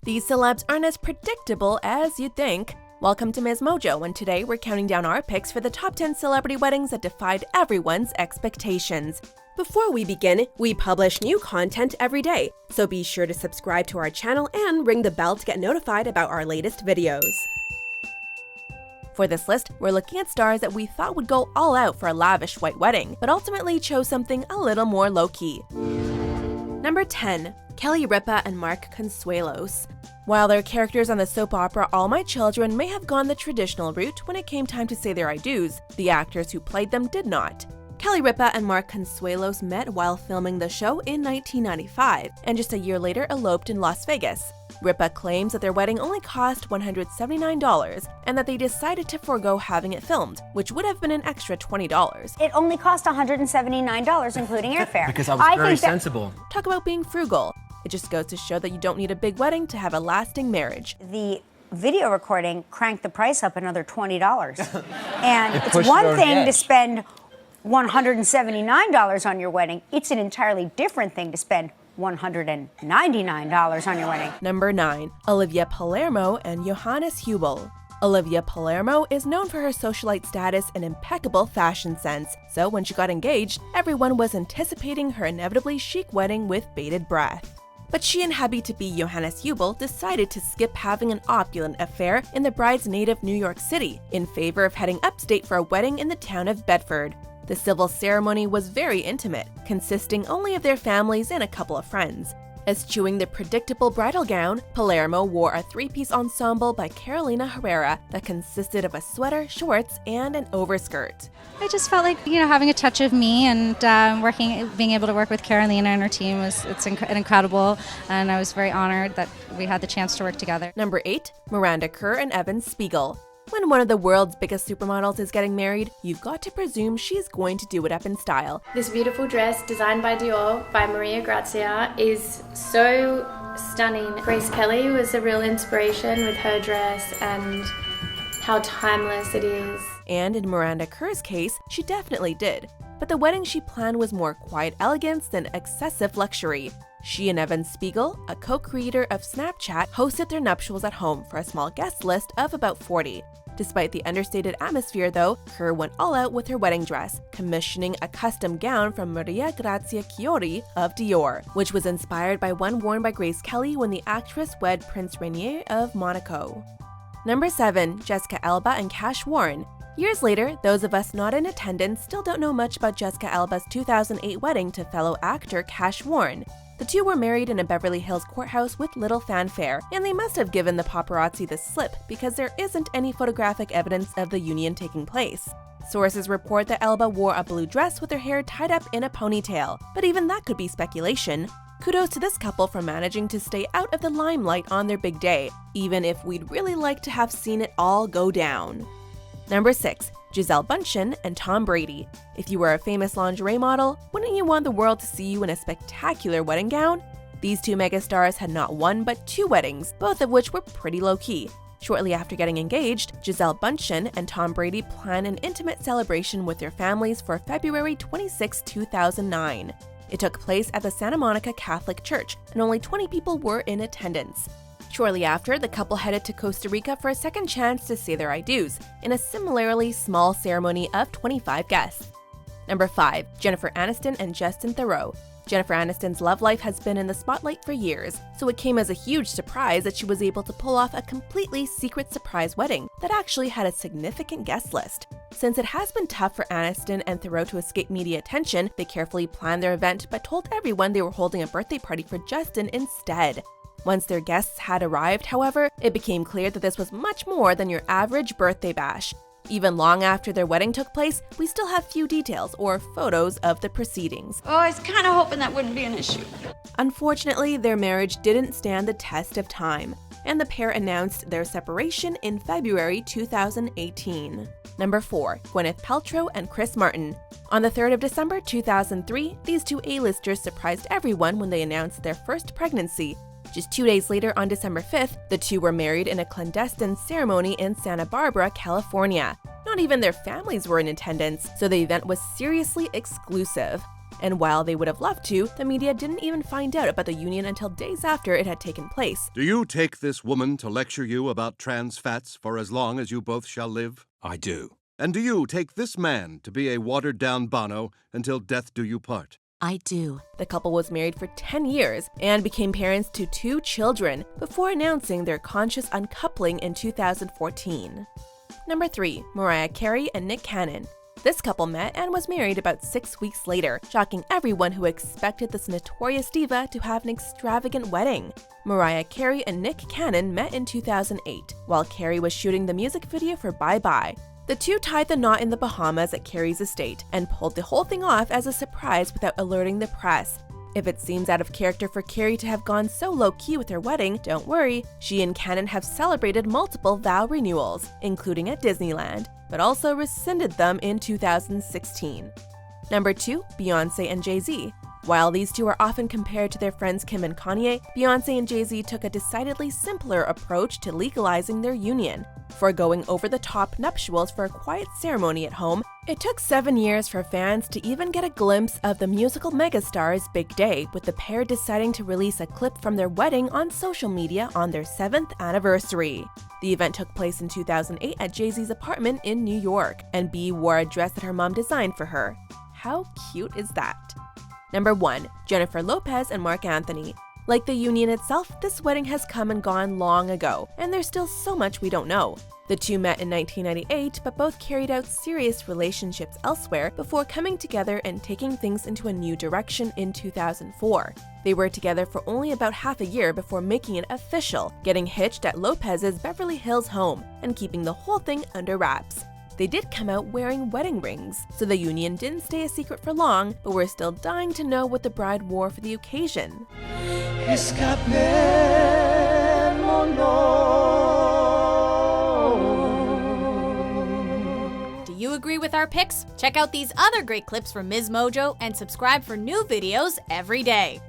These celebs aren't as predictable as you'd think. Welcome to MsMojo, and today we're counting down our picks for the top 10 celebrity weddings that defied everyone's expectations. Before we begin, we publish new content every day, so be sure to subscribe to our channel and ring the bell to get notified about our latest videos. For this list, we're looking at stars that we thought would go all out for a lavish white wedding, but ultimately chose something a little more low-key. Number 10. Kelly Ripa and Mark Consuelos. While their characters on the soap opera All My Children may have gone the traditional route when it came time to say their I do's, the actors who played them did not. Kelly Ripa and Mark Consuelos met while filming the show in 1995, and just a year later eloped in Las Vegas. Ripa claims that their wedding only cost $179 and that they decided to forego having it filmed, which would have been an extra $20. It only cost $179, including airfare. Because I was very sensible. Talk about being frugal. It just goes to show that you don't need a big wedding to have a lasting marriage. The video recording cranked the price up another $20. And it's one thing to spend $179 on your wedding. It's an entirely different thing to spend $199 on your wedding. Number 9. Olivia Palermo and Johannes Huebl. Olivia Palermo is known for her socialite status and impeccable fashion sense, so when she got engaged, everyone was anticipating her inevitably chic wedding with bated breath. But she and hubby-to-be Johannes Huebl decided to skip having an opulent affair in the bride's native New York City in favor of heading upstate for a wedding in the town of Bedford. The civil ceremony was very intimate, consisting only of their families and a couple of friends. Eschewing the predictable bridal gown, Palermo wore a three-piece ensemble by Carolina Herrera that consisted of a sweater, shorts, and an overskirt. I just felt like, having a touch of me and being able to work with Carolina and her team it's incredible, and I was very honored that we had the chance to work together. Number 8. Miranda Kerr and Evan Spiegel. When one of the world's biggest supermodels is getting married, you've got to presume she's going to do it up in style. This beautiful dress, designed by Dior by Maria Grazia, is so stunning. Grace Kelly was a real inspiration with her dress and how timeless it is. And in Miranda Kerr's case, she definitely did. But the wedding she planned was more quiet elegance than excessive luxury. She and Evan Spiegel, a co-creator of Snapchat, hosted their nuptials at home for a small guest list of about 40. Despite the understated atmosphere though, Kerr went all out with her wedding dress, commissioning a custom gown from Maria Grazia Chiodi of Dior, which was inspired by one worn by Grace Kelly when the actress wed Prince Rainier of Monaco. Number 7. Jessica Alba and Cash Warren. Years later, those of us not in attendance still don't know much about Jessica Alba's 2008 wedding to fellow actor Cash Warren. The two were married in a Beverly Hills courthouse with little fanfare, and they must have given the paparazzi the slip because there isn't any photographic evidence of the union taking place. Sources report that Alba wore a blue dress with her hair tied up in a ponytail, but even that could be speculation. Kudos to this couple for managing to stay out of the limelight on their big day, even if we'd really like to have seen it all go down. Number 6. Gisele Bündchen and Tom Brady. If you were a famous lingerie model, wouldn't you want the world to see you in a spectacular wedding gown? These two megastars had not one but two weddings, both of which were pretty low-key. Shortly after getting engaged, Gisele Bündchen and Tom Brady planned an intimate celebration with their families for February 26, 2009. It took place at the Santa Monica Catholic Church, and only 20 people were in attendance. Shortly after, the couple headed to Costa Rica for a second chance to say their I do's, in a similarly small ceremony of 25 guests. Number 5. Jennifer Aniston and Justin Theroux. Jennifer Aniston's love life has been in the spotlight for years, so it came as a huge surprise that she was able to pull off a completely secret surprise wedding that actually had a significant guest list. Since it has been tough for Aniston and Theroux to escape media attention, they carefully planned their event but told everyone they were holding a birthday party for Justin instead. Once their guests had arrived, however, it became clear that this was much more than your average birthday bash. Even long after their wedding took place, we still have few details or photos of the proceedings. Oh, I was kind of hoping that wouldn't be an issue. Unfortunately, their marriage didn't stand the test of time, and the pair announced their separation in February 2018. Number 4. Gwyneth Paltrow and Chris Martin. On the 3rd of December 2003, these two A-listers surprised everyone when they announced their first pregnancy. Just 2 days later, on December 5th, the two were married in a clandestine ceremony in Santa Barbara, California. Not even their families were in attendance, so the event was seriously exclusive. And while they would have loved to, the media didn't even find out about the union until days after it had taken place. Do you take this woman to lecture you about trans fats for as long as you both shall live? I do. And do you take this man to be a watered-down Bono until death do you part? I do. The couple was married for 10 years and became parents to 2 children before announcing their conscious uncoupling in 2014. Number 3. Mariah Carey and Nick Cannon. This couple met and was married about 6 weeks later, shocking everyone who expected this notorious diva to have an extravagant wedding. Mariah Carey and Nick Cannon met in 2008, while Carey was shooting the music video for Bye Bye. The two tied the knot in the Bahamas at Carey's estate and pulled the whole thing off as a surprise without alerting the press. If it seems out of character for Carey to have gone so low-key with her wedding, don't worry, she and Cannon have celebrated multiple vow renewals, including at Disneyland, but also rescinded them in 2016. Number 2. Beyoncé and Jay-Z. While these two are often compared to their friends Kim and Kanye, Beyoncé and Jay-Z took a decidedly simpler approach to legalizing their union. Foregoing over-the-top nuptials for a quiet ceremony at home, it took 7 years for fans to even get a glimpse of the musical megastar's big day, with the pair deciding to release a clip from their wedding on social media on their 7th anniversary. The event took place in 2008 at Jay-Z's apartment in New York, and Bey wore a dress that her mom designed for her. How cute is that? Number 1. Jennifer Lopez and Marc Anthony. Like the union itself, this wedding has come and gone long ago, and there's still so much we don't know. The two met in 1998, but both carried out serious relationships elsewhere before coming together and taking things into a new direction in 2004. They were together for only about half a year before making it official, getting hitched at Lopez's Beverly Hills home, and keeping the whole thing under wraps. They did come out wearing wedding rings, so the union didn't stay a secret for long, but we're still dying to know what the bride wore for the occasion. Do you agree with our picks? Check out these other great clips from MsMojo and subscribe for new videos every day.